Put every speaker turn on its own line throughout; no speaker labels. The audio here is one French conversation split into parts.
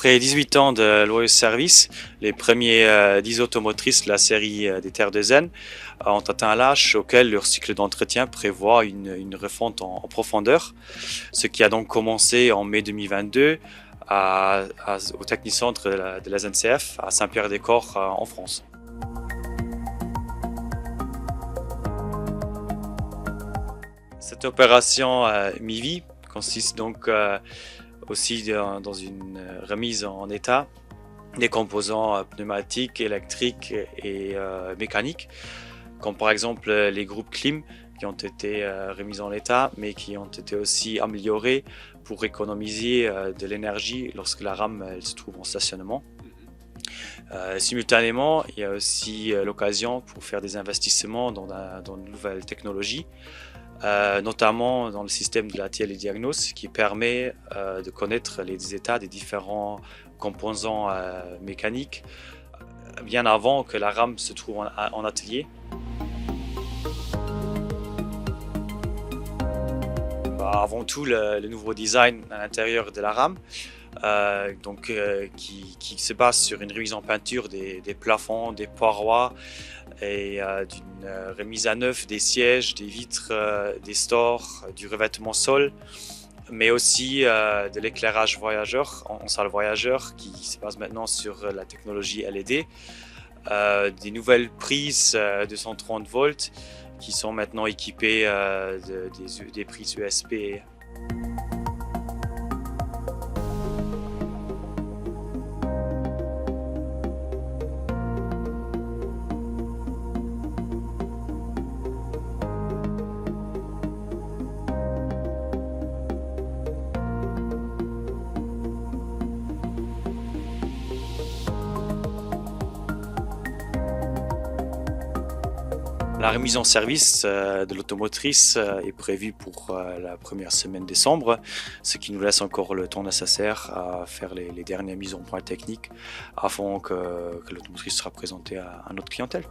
Après 18 ans de loyaux service, les premiers 10 automotrices de la série des Terres de Zen ont atteint l'âge auquel leur cycle d'entretien prévoit une refonte en profondeur, ce qui a donc commencé en mai 2022 au technicentre de la SNCF à Saint-Pierre-des-Corps en France. Cette opération MIVI consiste donc aussi dans une remise en état des composants pneumatiques, électriques et mécaniques, comme par exemple les groupes clim qui ont été remis en état, mais qui ont été aussi améliorés pour économiser de l'énergie lorsque la rame elle, se trouve en stationnement. Simultanément, il y a aussi l'occasion pour faire des investissements dans de nouvelles technologies, notamment dans le système de la télédiagnose qui permet de connaître les états des différents composants mécaniques bien avant que la rame se trouve en atelier. Avant tout, le nouveau design à l'intérieur de la rame, qui se base sur une remise en peinture des plafonds, des parois et d'une remise à neuf des sièges, des vitres, des stores, du revêtement sol, mais aussi de l'éclairage voyageur en salle voyageur qui se base maintenant sur la technologie LED, des nouvelles prises de 130 volts qui sont maintenant équipées des prises USB. La remise en service de l'automotrice est prévue pour la première semaine décembre, ce qui nous laisse encore le temps nécessaire à faire les dernières mises en point techniques afin que l'automotrice sera présentée à notre clientèle.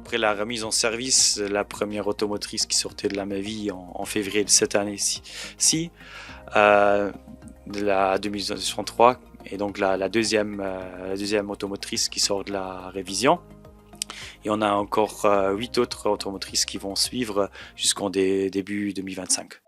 Après la remise en service, la première automotrice qui sortait de la Mavi en février de cette année-ci, de la 2023, et donc la deuxième automotrice qui sort de la révision. Et on a encore 8 autres automotrices qui vont suivre jusqu'en début 2025.